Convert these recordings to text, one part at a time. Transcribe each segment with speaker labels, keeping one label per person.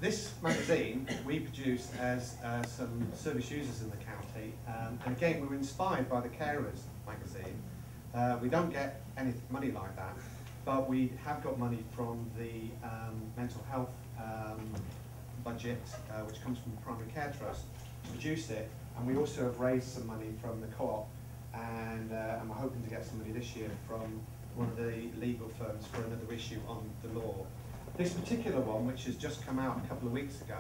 Speaker 1: this magazine we produced as some service users in the county, and again we were inspired by the Carers magazine. We don't get any money like that, but we have got money from the mental health budget, which comes from the Primary Care Trust, to produce it, and we also have raised some money from the co-op, and we're hoping to get some money this year from one of the legal firms for another issue on the law. This particular one, which has just come out a couple of weeks ago,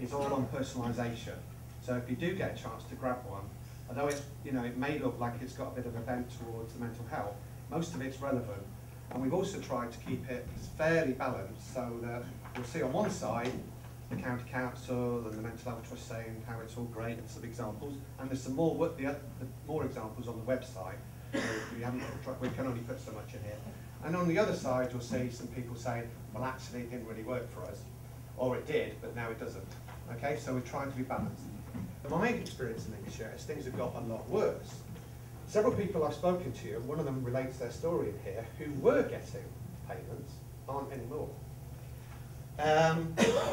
Speaker 1: is all on personalisation. So if you do get a chance to grab one, although it's, it may look like it's got a bit of a bent towards the mental health, most of it's relevant. And we've also tried to keep it fairly balanced, so that you'll see on one side the county council and the mental health trust saying how it's all great and some examples, and there's some more more examples on the website. So we can only put so much in here. And on the other side, you'll see some people saying, well, actually, it didn't really work for us, or it did, but now it doesn't. Okay, so we're trying to be balanced. And my experience in Lincolnshire is things have got a lot worse. Several people I've spoken to, and one of them relates their story in here, who were getting payments, aren't anymore.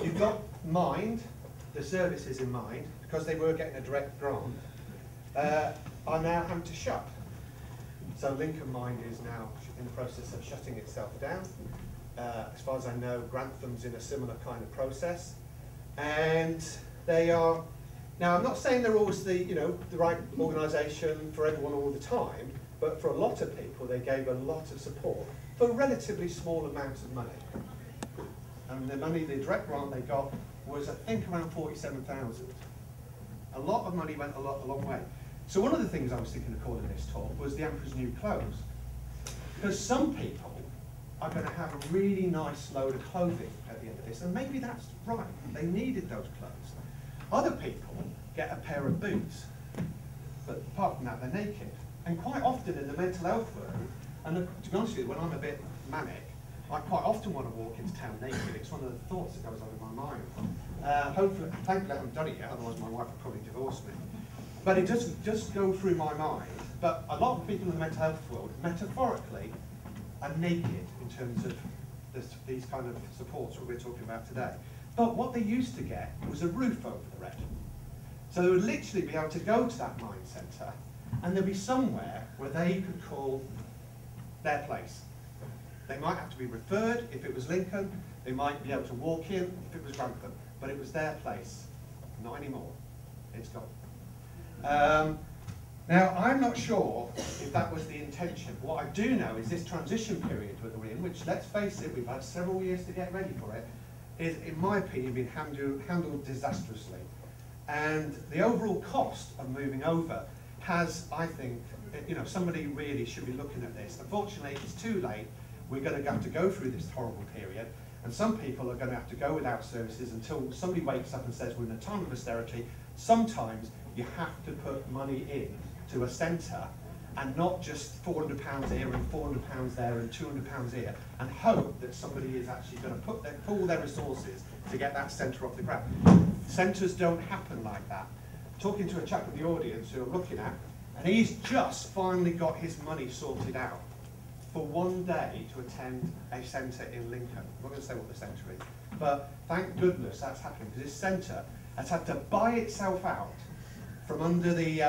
Speaker 1: You've got Mind, the services in Mind, because they were getting a direct grant, are now having to shut. So Lincoln Mind is now in the process of shutting itself down. As far as I know, Grantham's in a similar kind of process. And they are, now I'm not saying they're always the right organisation for everyone all the time, but for a lot of people they gave a lot of support for relatively small amounts of money. And the money, the direct grant they got was I think around 47,000. A lot of money went a long way. So one of the things I was thinking of calling this talk was the Emperor's New Clothes. Because some people are going to have a really nice load of clothing at the end of this, and maybe that's right, they needed those clothes. Other people get a pair of boots, but apart from that they're naked. And quite often in the mental health world, and to be honest with you, when I'm a bit manic, I quite often want to walk into town naked. It's one of the thoughts that goes on in my mind. Hopefully, thankfully I haven't done it yet, otherwise my wife would probably divorce me. But it doesn't just go through my mind. But a lot of people in the mental health world, metaphorically, are naked in terms of these kind of supports that we're talking about today. But what they used to get was a roof over their head. So they would literally be able to go to that mind centre, and there'd be somewhere where they could call their place. They might have to be referred if it was Lincoln. They might be able to walk in if it was Grantham. But it was their place. Not anymore. It's gone. Now, I'm not sure if that was the intention. What I do know is this transition period that we're in, which, let's face it, we've had several years to get ready for it, is, in my opinion, been handled disastrously. And the overall cost of moving over has, I think, somebody really should be looking at this. Unfortunately, it's too late. We're going to have to go through this horrible period, and some people are going to have to go without services until somebody wakes up and says, we're in a time of austerity. Sometimes you have to put money in to a centre, and not just £400 here and £400 there and £200 here, and hope that somebody is actually going to pull their resources to get that centre off the ground. Centres don't happen like that. Talking to a chap in the audience who I'm looking at, and he's just finally got his money sorted out for one day to attend a centre in Lincoln. I'm not going to say what the centre is, but thank goodness that's happening, because this centre has had to buy itself out from under the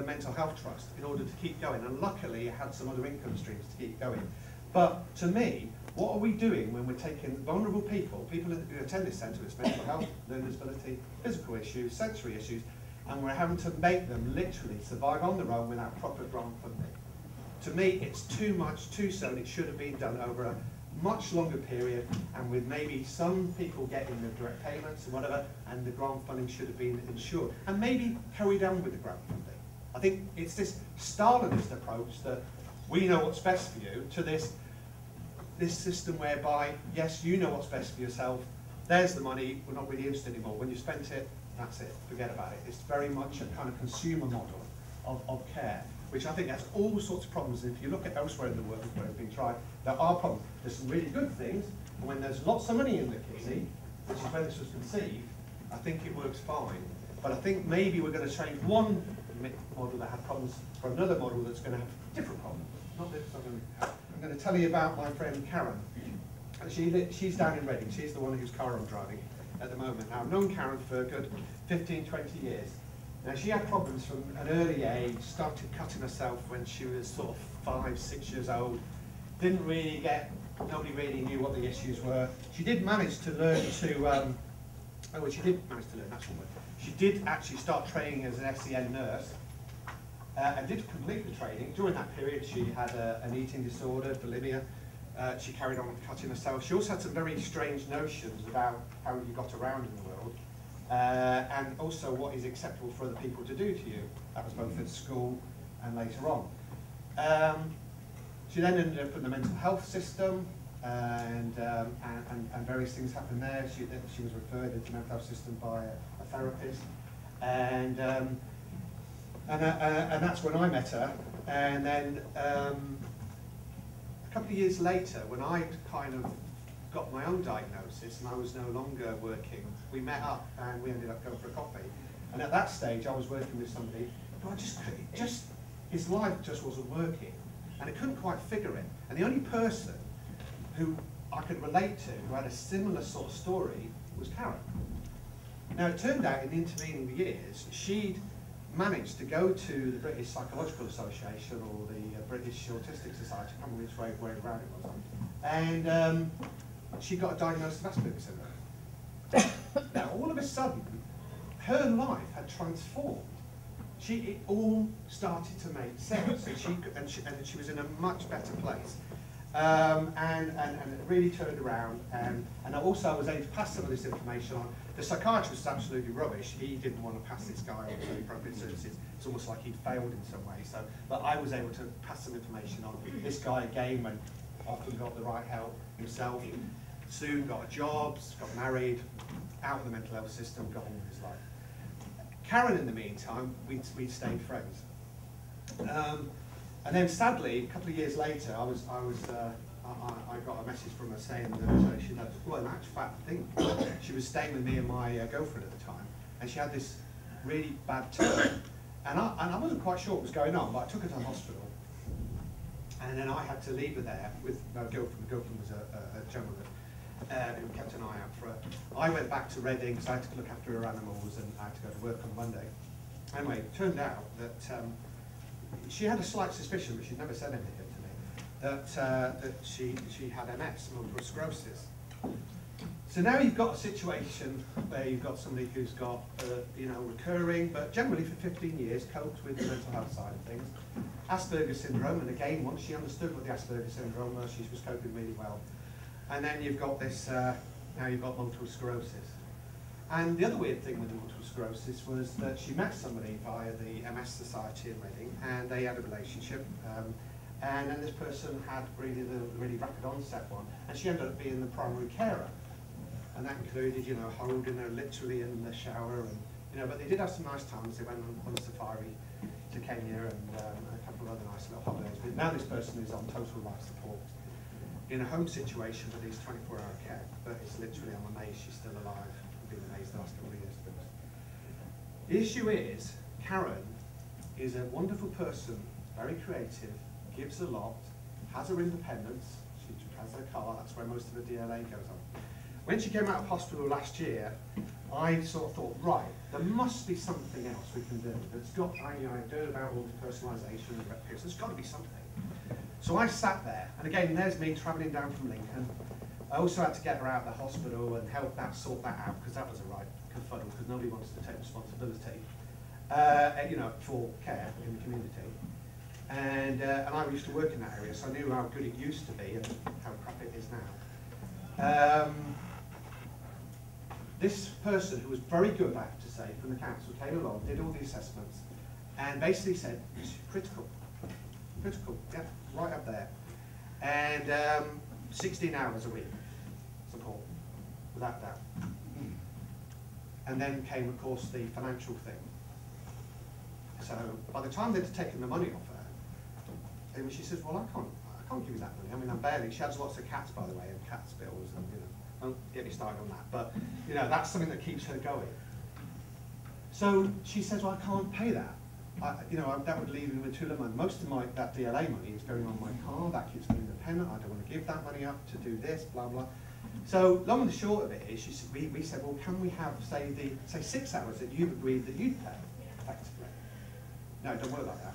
Speaker 1: mental health trust in order to keep going, and luckily it had some other income streams to keep going. But to me, what are we doing when we're taking vulnerable people who attend this centre with mental health, learning disability, physical issues, sensory issues, and we're having to make them literally survive on their own without proper grant funding? To me, it's too much, too soon. It should have been done over a much longer period, and with maybe some people getting the direct payments and whatever, and the grant funding should have been ensured, and maybe carried on with the grant funding. I think it's this Stalinist approach that we know what's best for you, to this system whereby, yes, you know what's best for yourself, there's the money, we're not really interested anymore. When you spent it, that's it, forget about it. It's very much a kind of consumer model of care, which I think has all sorts of problems. And if you look at elsewhere in the world where it's been tried, there are problems. There's some really good things, and when there's lots of money in the kitty, which is when this was conceived, I think it works fine. But I think maybe we're going to change one model that had problems for another model that's going to have different problems. Not this, I'm going to tell you about my friend Karen. She's down in Reading. She's the one whose car I'm driving at the moment. Now, I've known Karen for a good 15, 20 years. Now, she had problems from an early age, started cutting herself when she was sort of 5, 6 years old. Didn't really get, nobody really knew what the issues were. She did manage to learn to, she did manage to learn, that's one word. She did actually start training as an SEN nurse, and did complete the training. During that period, she had an eating disorder, bulimia. She carried on cutting herself. She also had some very strange notions about how you got around in the world, and also what is acceptable for other people to do to you. That was both at school and later on. She then ended up in the mental health system, and various things happened there. She was referred into the mental health system by a therapist, and that's when I met her. And then a couple of years later, when I kind of got my own diagnosis and I was no longer working, we met up and we ended up going for a coffee. And at that stage, I was working with somebody who his life just wasn't working, and I couldn't quite figure it. And the only person who I could relate to, who had a similar sort of story, was Karen. Now, it turned out in the intervening years, she'd managed to go to the British Psychological Association or the British Autistic Society, I can't remember which way around it was, and she got a diagnosis of Asperger's syndrome. Now, all of a sudden, her life had transformed. It all started to make sense, and she was in a much better place. And it really turned around, and also I was able to pass some of this information on. The psychiatrist was absolutely rubbish. He didn't want to pass this guy on to the appropriate services. It's almost like he'd failed in some way. But I was able to pass some information on. This guy again went off and got the right help himself. Soon got a job, got married, out of the mental health system, got on with his life. Karen, in the meantime, we'd stayed friends. And then sadly, a couple of years later, I got a message from her saying that she'd had, well, an actual fact thing. She was staying with me and my girlfriend at the time, and she had this really bad turn. And I wasn't quite sure what was going on, but I took her to the hospital. And then I had to leave her there with my girlfriend. The girlfriend was a gentleman who kept an eye out for her. I went back to Reading, so I had to look after her animals, and I had to go to work on Monday. Anyway, it turned out that she had a slight suspicion, but she'd never said anything to me, that she had MS, multiple sclerosis. So now you've got a situation where you've got somebody who's got, recurring, but generally for 15 years, coped with the mental health side of things. Asperger's syndrome, and again, once she understood what the Asperger's syndrome was, she was coping really well. And then you've got this, now you've got multiple sclerosis. And the other weird thing with the multiple sclerosis was that she met somebody via the MS Society in Reading, and they had a relationship. And then this person had really the really rapid onset one, and she ended up being the primary carer. And that included, holding her literally in the shower, and but they did have some nice times. They went on a safari to Kenya and a couple of other nice little holidays. But now this person is on total life support in a home situation that is 24-hour care, but it's literally, I'm amazed she's still alive. I've been amazed the last couple of years. The issue is, Karen is a wonderful person, very creative, gives a lot, has her independence, she has her car, that's where most of the DLA goes on. When she came out of hospital last year, I sort of thought, right, there must be something else we can do. I heard about all the personalisation and repairs, there's got to be something. So I sat there, and again, there's me travelling down from Lincoln. I also had to get her out of the hospital and help sort that out, because that was a right kerfuddle, because nobody wants to take responsibility, for care in the community. And I used to work in that area, so I knew how good it used to be and how crap it is now. This person, who was very good, I have to say, from the council, came along, did all the assessments, and basically said, it's critical, yeah, right up there. And 16 hours a week support, without doubt. And then came, of course, the financial thing. So by the time they'd taken the money off her, she says, well, I can't give you that money. I mean, I'm barely, she has lots of cats, by the way, and cats bills, and don't get me started on that. But, that's something that keeps her going. So she says, well, I can't pay that. that would leave me with too little money. Most of that DLA money is going on my car, that keeps me independent, I don't want to give that money up to do this, blah, blah. So long and the short of it is, we said, well, can we have, say 6 hours that you've agreed that you'd pay, effectively? No, it don't work like that.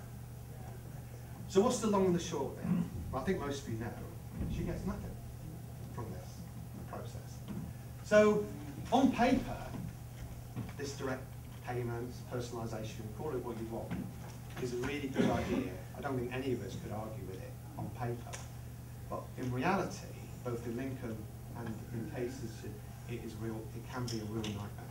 Speaker 1: So what's the long and the short of it? Well, I think most of you know, she gets nothing from this process. So on paper, this direct payments, personalisation, call it what you want, is a really good idea. I don't think any of us could argue with it on paper. But in reality, both in Lincoln and in cases, it can be a real nightmare.